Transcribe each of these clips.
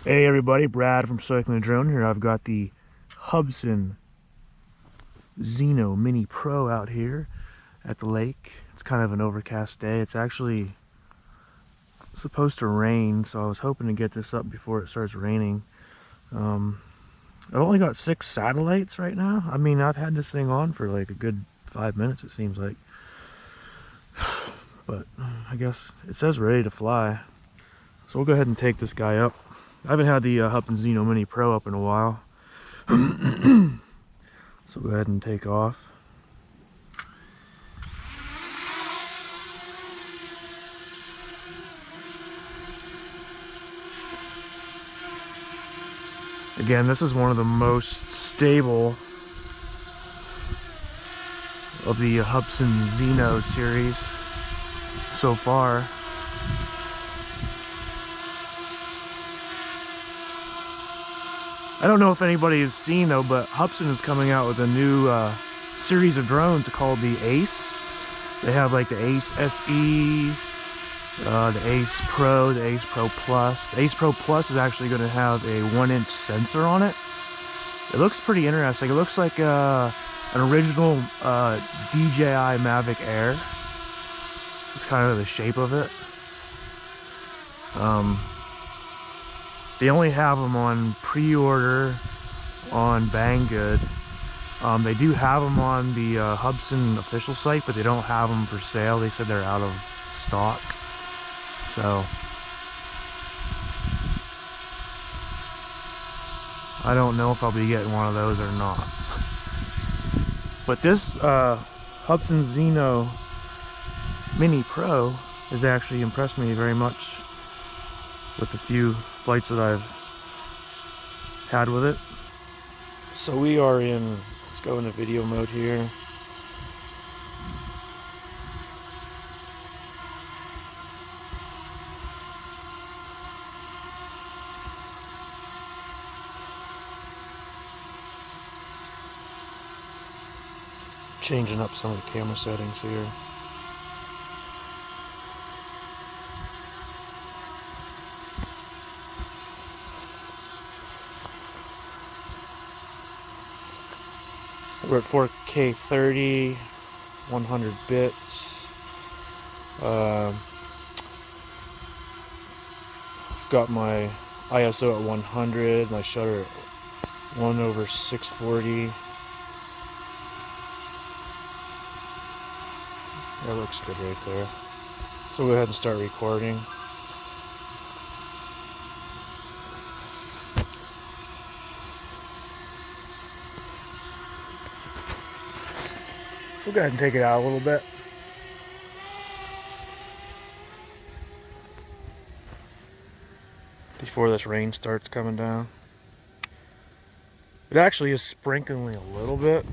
Hey everybody, Brad from Cycling Drone here. I've got the Hubsan Zino Mini Pro out here at the lake. It's kind of an overcast day. It's actually supposed to rain, so I was hoping to get this up before it starts raining. I've only got 6 satellites right now. I mean, I've had this thing on for like a good 5 minutes, it seems like. But I guess it says ready to fly. So we'll go ahead and take this guy up. I haven't had the Hubsan Zino Mini Pro up in a while. So go ahead and take off. Again, this is one of the most stable of the Hubsan Zino series so far. I don't know if anybody has seen though, but Hubsan is coming out with a new series of drones called the Ace. They have like the Ace SE, the Ace Pro, the Ace Pro Plus. The Ace Pro Plus is actually going to have a 1-inch sensor on it. It looks pretty interesting. It looks like an original DJI Mavic Air. It's kind of the shape of it. They only have them on pre-order on Banggood. They do have them on the Hubsan official site, but they don't have them for sale. They said they're out of stock. So I don't know if I'll be getting one of those or not. But this Hubsan Zino Mini Pro has actually impressed me very much with the few flights that I've had with it. So we are in, let's go into video mode here. Changing up some of the camera settings here. We're at 4K 30, 100 bits. Got my ISO at 100, my shutter at 1/640. That looks good right there. So we'll go ahead and start recording. We'll go ahead and take it out a little bit. Before this rain starts coming down. It actually is sprinkling a little bit.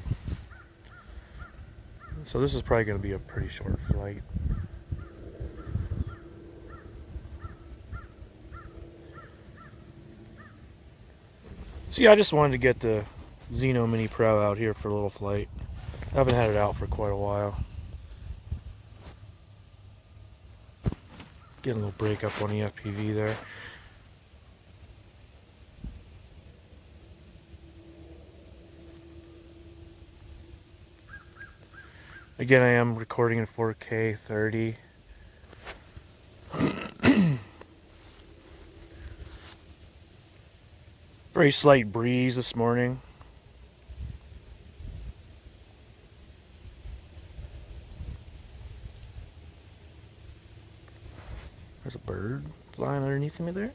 So this is probably going to be a pretty short flight. See, I just wanted to get the Zino Mini Pro out here for a little flight. I haven't had it out for quite a while. Getting a little break up on the FPV there. Again, I am recording in 4K 30. Very slight breeze this morning. There's a bird flying underneath me there.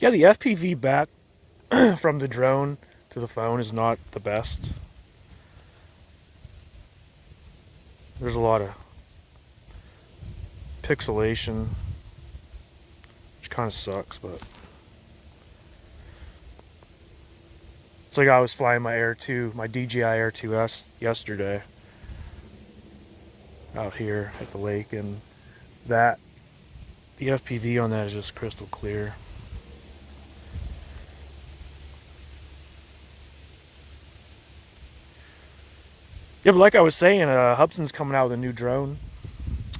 Yeah, the FPV back from the drone to the phone is not the best. There's a lot of pixelation, which kind of sucks, but it's like I was flying my Air 2, my DJI Air 2S yesterday out here at the lake, and the FPV on that is just crystal clear. Yeah, but like I was saying, Hubsan's coming out with a new drone.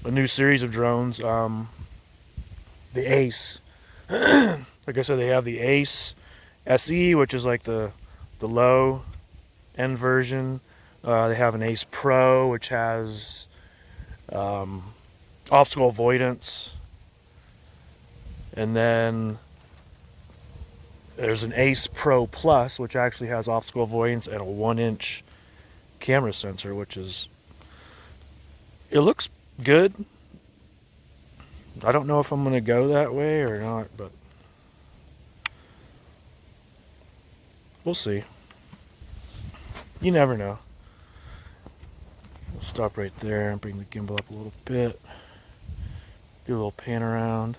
a new series of drones. The Ace. Like I said, they have the Ace SE, which is like the low end version. They have an Ace Pro, which has obstacle avoidance, and then there's an Ace Pro Plus, which actually has obstacle avoidance and a 1-inch camera sensor, which is, it looks good. I don't know if I'm going to go that way or not, but we'll see. You never know. We'll stop right there and bring the gimbal up a little bit. Do a little pan around.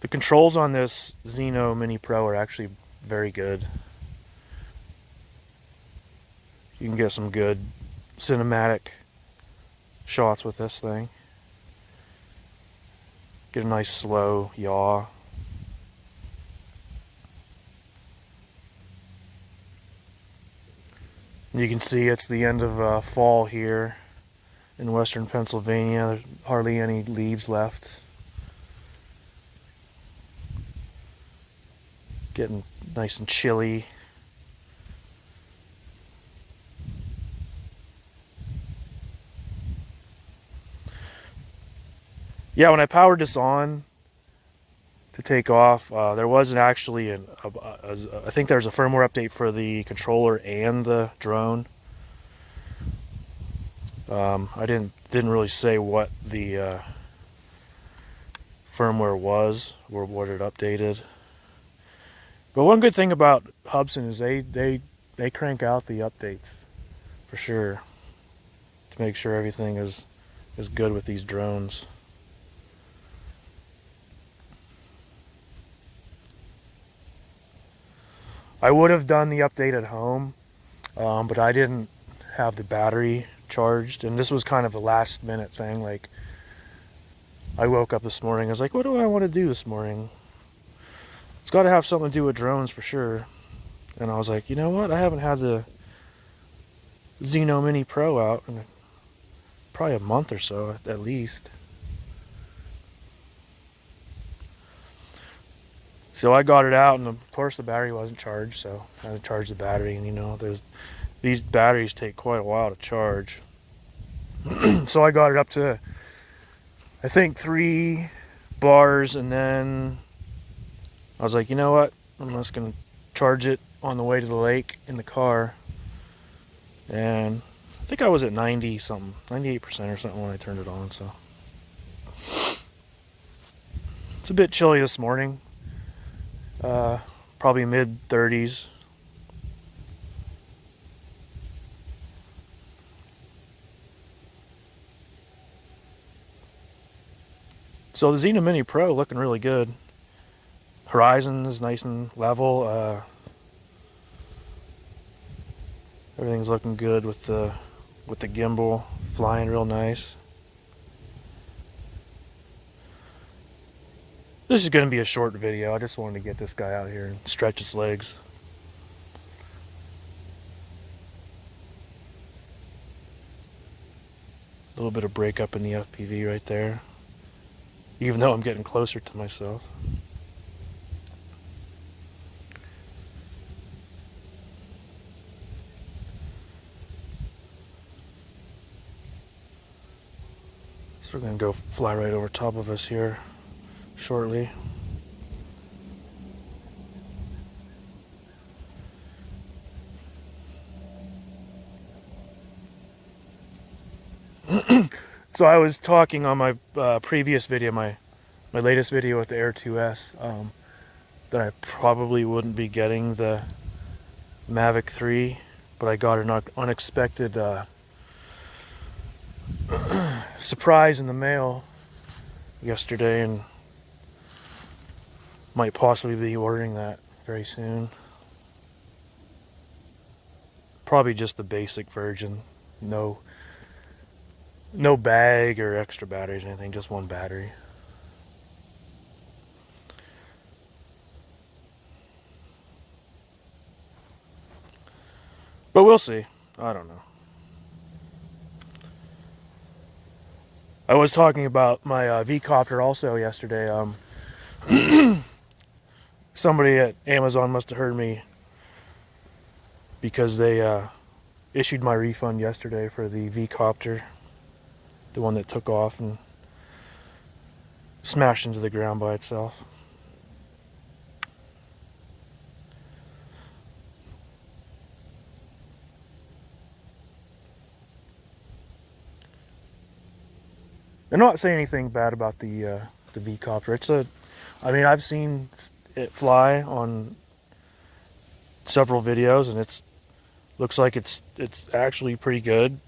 The controls on this Zino Mini Pro are actually very good. You can get some good cinematic shots with this thing. Get a nice slow yaw. And you can see it's the end of fall here in western Pennsylvania. There's hardly any leaves left. Getting nice and chilly. Yeah, when I powered this on to take off, there wasn't actually I think there's a firmware update for the controller and the drone. I didn't really say what the firmware was or what it updated. But one good thing about Hubsan is they crank out the updates for sure to make sure everything is good with these drones. I would have done the update at home, but I didn't have the battery charged, and this was kind of a last minute thing. Like, I woke up this morning, I was like, what do I want to do this morning? It's got to have something to do with drones for sure. And I was like, you know what? I haven't had the Zino Mini Pro out in probably a month or so, at least. So I got it out, and of course the battery wasn't charged, so I had to charge the battery. And you know, these batteries take quite a while to charge. So I got it up to, I think, 3 bars, and then I was like, you know what? I'm just gonna charge it on the way to the lake in the car. And I think I was at 90 something, 98% or something when I turned it on. So it's a bit chilly this morning. Probably mid-30s. So the Zino Mini Pro looking really good. Horizon is nice and level. Everything's looking good with the gimbal, flying real nice. This is going to be a short video. I just wanted to get this guy out here and stretch his legs. A little bit of breakup in the FPV right there, even though I'm getting closer to myself. So we're going to go fly right over top of us here shortly. So I was talking on my previous video, my latest video with the Air 2S, that I probably wouldn't be getting the Mavic 3, but I got an unexpected surprise in the mail yesterday, and might possibly be ordering that very soon. Probably just the basic version, no bag or extra batteries or anything, just one battery. But we'll see. I don't know. I was talking about my V-copter also yesterday. Somebody at Amazon must have heard me because they issued my refund yesterday for the V-copter, the one that took off and smashed into the ground by itself. I'm not saying anything bad about the V-copter. I mean, I've seen it fly on several videos, and looks like it's actually pretty good.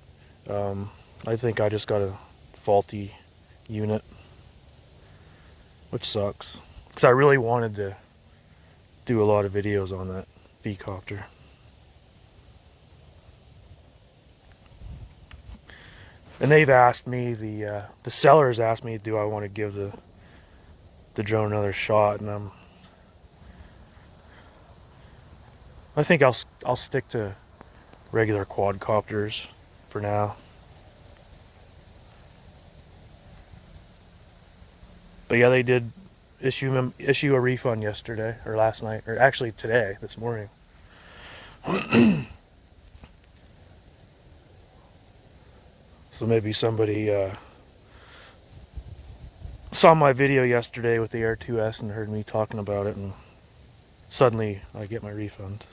I think I just got a faulty unit, which sucks, because I really wanted to do a lot of videos on that V-copter. And they've asked me, the sellers asked me, do I want to give the drone another shot, and I think I'll stick to regular quadcopters for now. But yeah, they did issue a refund yesterday, or last night, or actually today, this morning. So maybe somebody saw my video yesterday with the Air 2S and heard me talking about it, and suddenly I get my refund.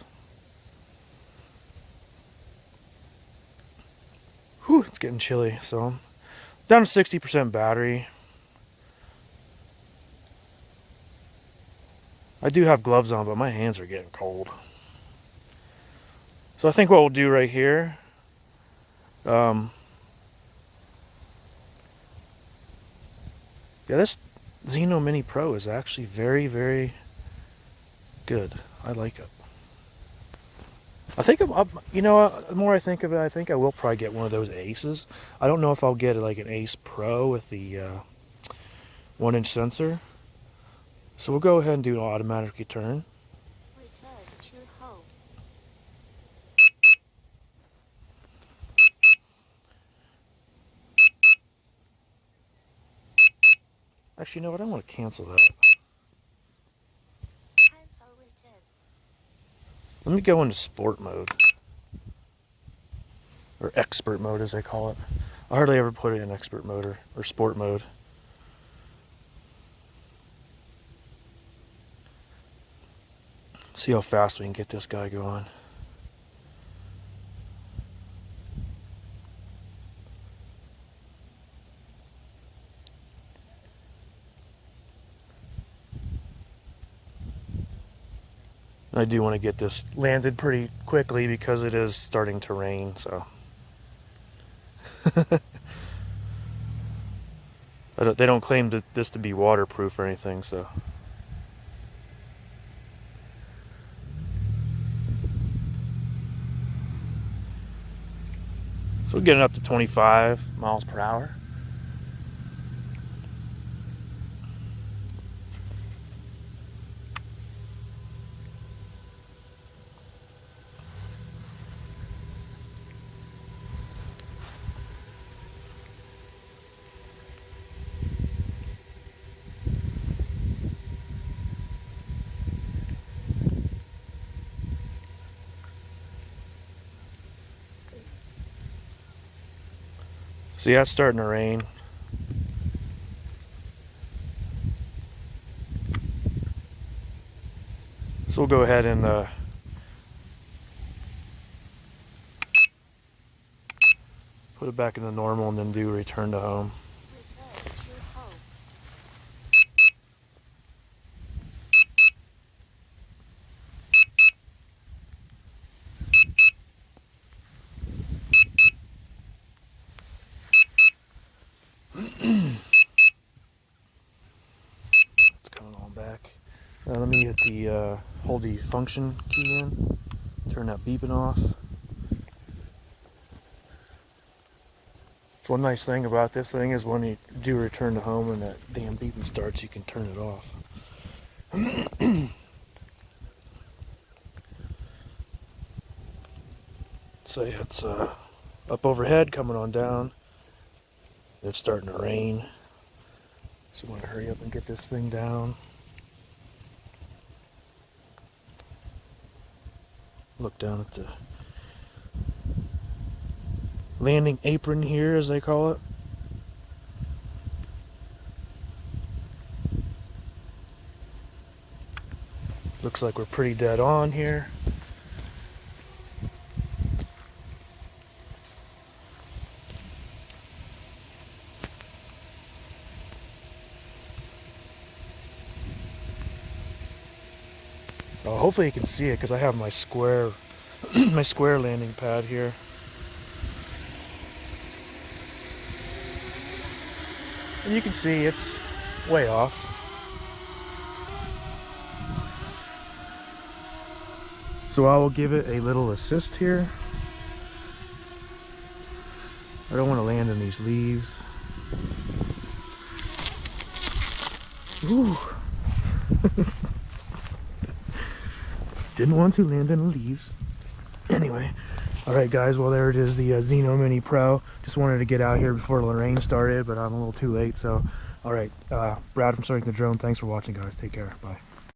Whew, it's getting chilly, so I'm down to 60% battery. I do have gloves on, but my hands are getting cold. So I think what we'll do right here, yeah, this Zino Mini Pro is actually very, very good. I like it. I think, you know, the more I think of it, I think I will probably get one of those Aces. I don't know if I'll get like an Ace Pro with the 1-inch sensor. So we'll go ahead and do an automatic return. Actually, you know what? I want to cancel that. Let me go into sport mode. Or expert mode, as they call it. I hardly ever put it in expert mode or sport mode. See how fast we can get this guy going. I do want to get this landed pretty quickly because it is starting to rain, so. They don't claim this to be waterproof or anything, so. So we're getting up to 25 miles per hour. So yeah, it's starting to rain. So we'll go ahead and put it back into normal and then do return to home. It's coming on back. Let me hit the hold the function key in, turn that beeping off. So one nice thing about this thing is when you do return to home and that damn beeping starts, you can turn it off. say it's up overhead, coming on down. It's starting to rain. So I want to hurry up and get this thing down. Look down at the landing apron here, as they call it. Looks like we're pretty dead on here. Hopefully you can see it because I have my square my square landing pad here. And you can see it's way off. So I will give it a little assist here. I don't want to land in these leaves. Ooh. Didn't want to land in the leaves. Anyway, alright guys, well there it is, the Zino Mini Pro. Just wanted to get out here before the rain started, but I'm a little too late. So, alright, Brad from Starting the Drone, thanks for watching guys. Take care, bye.